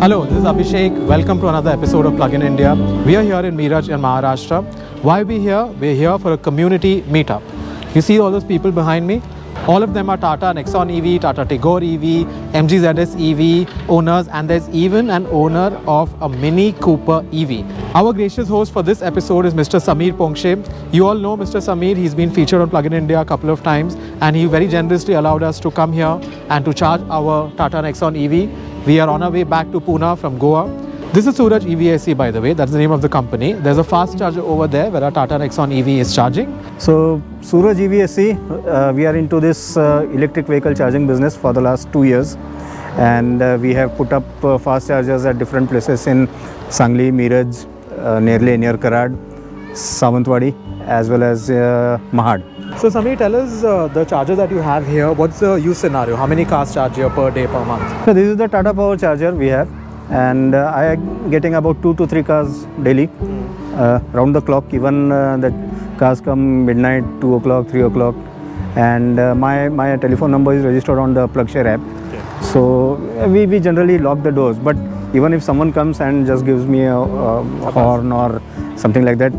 Hello, this is Abhishek. Welcome to another episode of Plug in India. We are here in Miraj in Maharashtra. Why are we here? We're here for a community meetup. You see all those people behind me? All of them are Tata Nexon EV, Tata Tigor EV, MGZS EV owners, and there's even an owner of a Mini Cooper EV. Our gracious host for this episode is Mr. Samir Ponkshe. You all know Mr. Samir. He's been featured on Plug in India a couple of times, and he very generously allowed us to come here and to charge our Tata Nexon EV. We are on our way back to Pune from Goa. This is Suraj EVSE, by the way. That's the name of the company. There's a fast charger over there where our Tata Nexon EV is charging. So Suraj EVSE, we are into this electric vehicle charging business for the last 2 years, and we have put up fast chargers at different places in Sangli, Miraj, near Karad, Sawantwadi, as well as Mahad. So Samir, tell us the charger that you have here. What's the use scenario? How many cars charge here per day, per month? So this is the Tata Power charger we have, and I am getting about 2 to 3 cars daily, round the clock. Even the cars come midnight, 2 o'clock, 3 o'clock, and my telephone number is registered on the PlugShare app. Okay. So we generally lock the doors, but even if someone comes and just gives me a horn or something like that,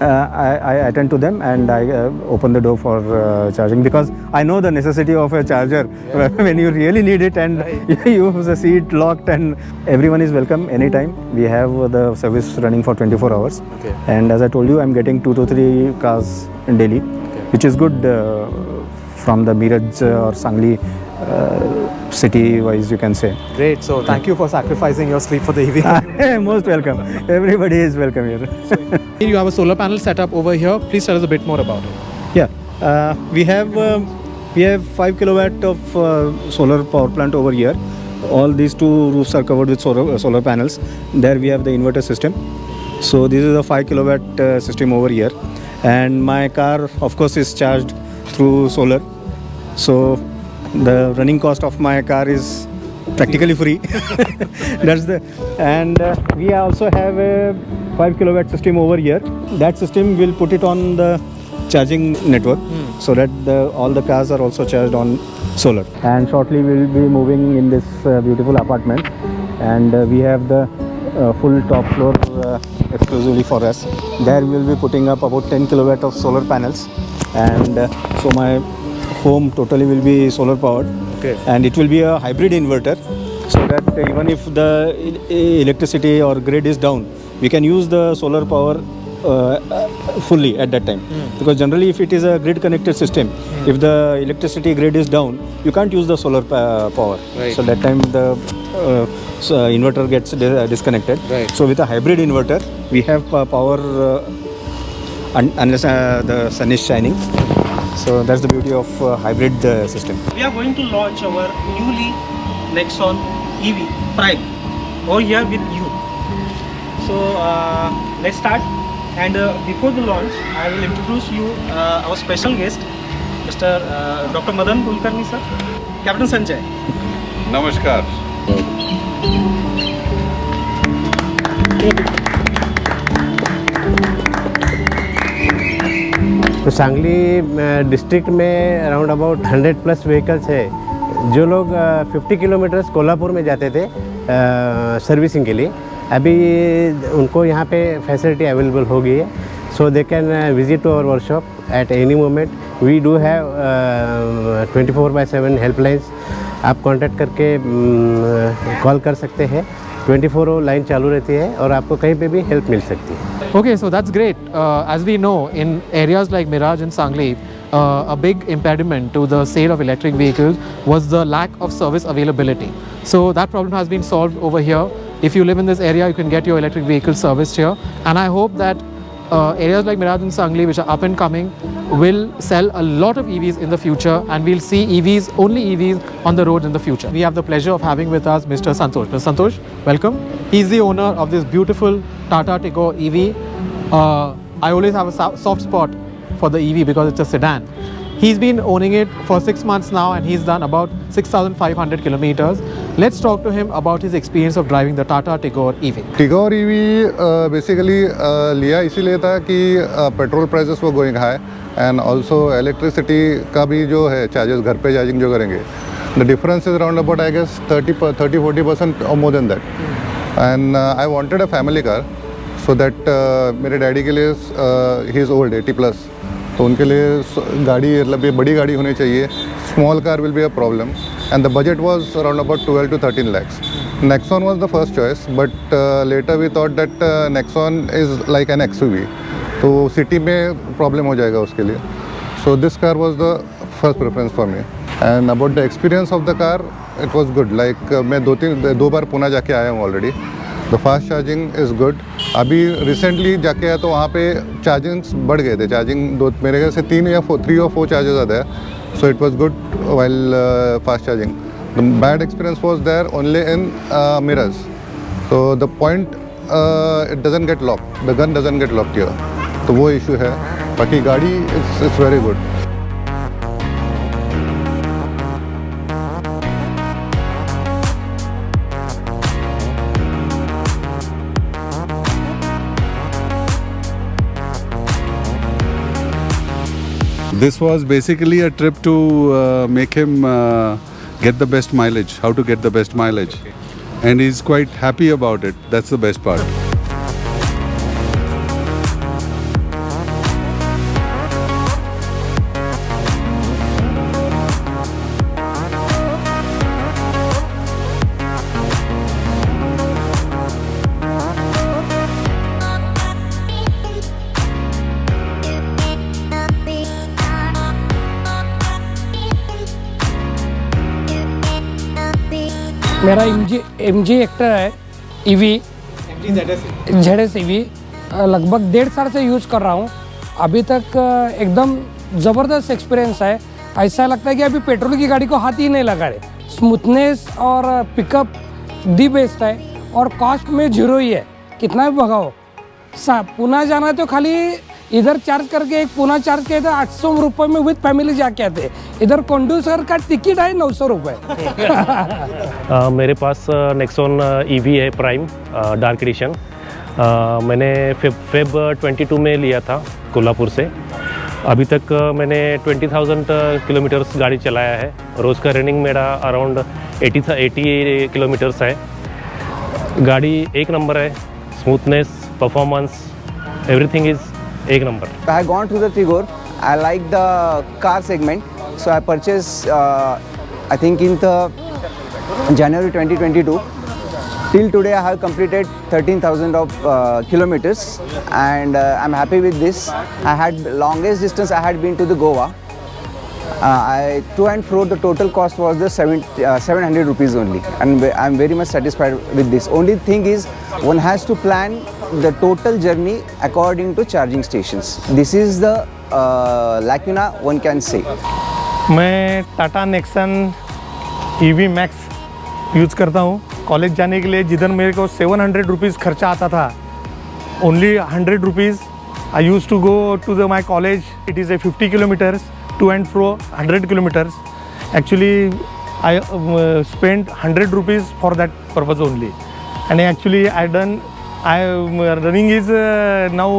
I attend to them and I open the door for charging, because I know the necessity of a charger when you really need it, and you see it locked, and everyone is welcome anytime. We have the service running for 24 hours. Okay. And as I told you, I'm getting 2 to 3 cars daily, which is good from the Miraj or Sangli city wise, you can say. Great. So thank you for sacrificing your sleep for the EV. Most welcome. Everybody is welcome here. You have a solar panel set up over here. Please tell us a bit more about it. Yeah, we have 5 kilowatt of solar power plant over here. All these 2 roofs are covered with solar panels. There we have the inverter system. So this is a 5 kilowatt system over here, and my car, of course, is charged through solar. So the running cost of my car is practically free. And we also have a 5 kilowatt system over here. That system will put it on the charging network, so that all the cars are also charged on solar. And shortly we will be moving in this beautiful apartment, and we have the full top floor exclusively for us. There we will be putting up about 10 kilowatt of solar panels, and so my home totally will be solar powered. Okay. And it will be a hybrid inverter, so that even if the electricity or grid is down, we can use the solar power fully at that time. Because generally if it is a grid connected system, if the electricity grid is down, you can't use the solar power. Right. So that time the inverter gets disconnected. Right. So with a hybrid inverter, we have power unless the sun is shining. So that's the beauty of hybrid system. We are going to launch our newly Nexon EV Prime over here with you. So let's start. And before the launch, I will introduce you our special guest, Mr. Dr. Madan Kulkarni sir, Captain Sanjay. Namaskar. तो Sangli district में around about 100 plus vehicles है। जो लोग 50 kilometres Kolhapur में जाते थे servicing के लिए, अभी उनको यहाँ पे फैसिलिटी अवेलेबल हो गई है। So they can visit to our workshop at any moment. We do have 24/7 helplines. आप कांटेक्ट करके कॉल कर सकते हैं। 24 लाइन चालू रहती है और आपको कहीं पे भी हेल्प मिल सकती है। Okay, so that's great. As we know, in areas like Miraj and Sangli, a big impediment to the sale of electric vehicles was the lack of service availability. So that problem has been solved over here. If you live in this area, you can get your electric vehicle serviced here. And I hope that areas like Miraj and Sangli, which are up and coming, will sell a lot of EVs in the future, and we'll see EVs, only EVs on the roads in the future. We have the pleasure of having with us Mr. Santosh. Mr. Santosh, welcome. He's the owner of this beautiful Tata Tigor EV. I always have a soft spot for the EV because it's a sedan. He's been owning it for 6 months now, and he's done about 6,500 kilometers. Let's talk to him about his experience of driving the Tata Tigor EV. Tigor EV basically लिया इसीलिए था कि petrol prices वो going high, and also electricity का भी जो है charges घर पे चार्जिंग जो करेंगे The difference is around about, I guess, 30-40% or more than that. And I wanted a family car, so that मेरे डैडी के लिए he is old, 80 plus, तो उनके लिए गाड़ी मतलब ये बड़ी गाड़ी होनी चाहिए. Small car will be a problem, and the budget was around about 12 to 13 lakhs. Nexon was the first choice, but later we thought that Nexon is like an XUV, तो city में problem हो जाएगा उसके लिए. So this car was the first preference for me. And about the experience of the car, it was good. Like मैं दो बार पुणे जाके आया हूँ already. The fast charging is good. अभी recently जाके आया तो वहाँ पे chargings बढ़ गए थे. Charging मेरे ख्याल से 3 or 4 charges are there. So it was good while fast charging. The bad experience was there only in mirrors. So the point, it doesn't get locked. The gun doesn't get locked here. तो वो issue है. बाकी गाड़ी it's very good. This was basically a trip to make him get the best mileage, how to get the best mileage. And he's quite happy about it. That's the best part. मेरा MG actor है EV ZS EV लगभग 1.5 साल से use कर रहा हूँ. अभी तक एकदम ज़बरदस्त एक्सपीरियंस है. ऐसा लगता है कि अभी पेट्रोल की गाड़ी को हाथ ही नहीं लगा रहे. स्मूथनेस और पिकअप दी बेस्ट है और कॉस्ट में जीरो ही है. कितना भी भगाओ. पुणे जाना है तो खाली इधर चार्ज करके एक पुणे चार्ज किया था 800 रुपये में विद फैमिली जाके आते. इधर कोंडूसर का टिकट है 900 रुपये. मेरे पास नेक्सॉन EV है प्राइम डार्क एडिशन. मैंने फेब 22 में लिया था कोल्हापुर से. अभी तक मैंने 20,000 किलोमीटर्स गाड़ी चलाया है. रोज़ का रनिंग मेरा अराउंड 80 किलोमीटर्स है. गाड़ी एक नंबर है. स्मूथनेस, परफॉर्मेंस, एवरीथिंग इज़ एक number. I had gone to the Tigor. I like the car segment, so I purchased. I think in the January 2022. Till today, I have completed 13,000 of kilometers, and I'm happy with this. I had longest distance. I had been to the Goa. To and fro, the total cost was the 700 rupees only, and I'm very much satisfied with this. Only thing is, one has to plan the total journey according to charging stations. This is the lacuna one can say. मैं Tata Nexon EV max use करता हूँ. College जाने के लिए जिधर मेरे को 700 rupees खर्चा आता था, only 100 rupees I use to go to the my college. It is a 50 kilometres to and fro 100 kilometers. Actually, I spent 100 rupees for that purpose only. And actually, running is now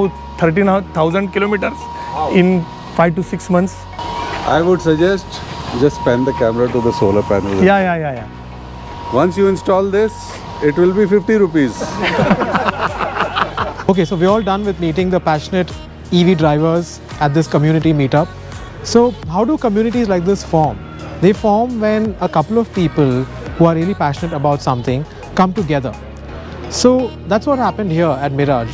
13,000 kilometers in 5 to 6 months. I would suggest just pan the camera to the solar panel. Yeah. Once you install this, it will be 50 rupees. Okay, so we're all done with meeting the passionate EV drivers at this community meetup. So how do communities like this form? They form when a couple of people who are really passionate about something come together. So that's what happened here at Miraj.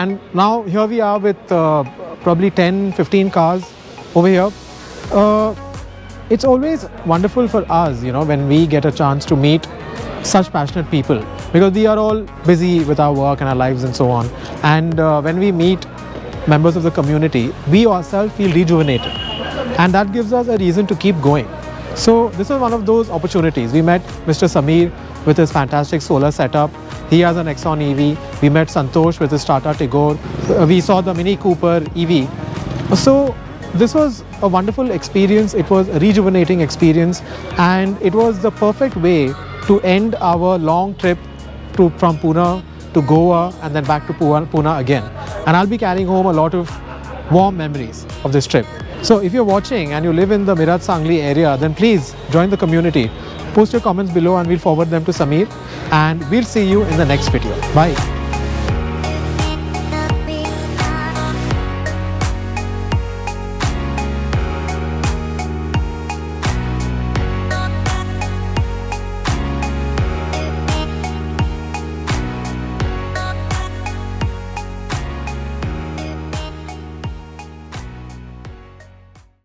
And now here we are with probably 10-15 cars over here. It's always wonderful for us, when we get a chance to meet such passionate people, because we are all busy with our work and our lives and so on. And when we meet members of the community, we ourselves feel rejuvenated, and that gives us a reason to keep going. So this was one of those opportunities. We met Mr. Samir with his fantastic solar setup. He has an Nexon EV. We met Santosh with his Tata Tigor. We saw the Mini Cooper EV. So this was a wonderful experience. It was a rejuvenating experience, and it was the perfect way to end our long trip from Pune to Goa and then back to Pune again. And I'll be carrying home a lot of warm memories of this trip. So if you're watching and you live in the Miraj Sangli area, then please join the community. Post your comments below and we'll forward them to Samir, and we'll see you in the next video. Bye.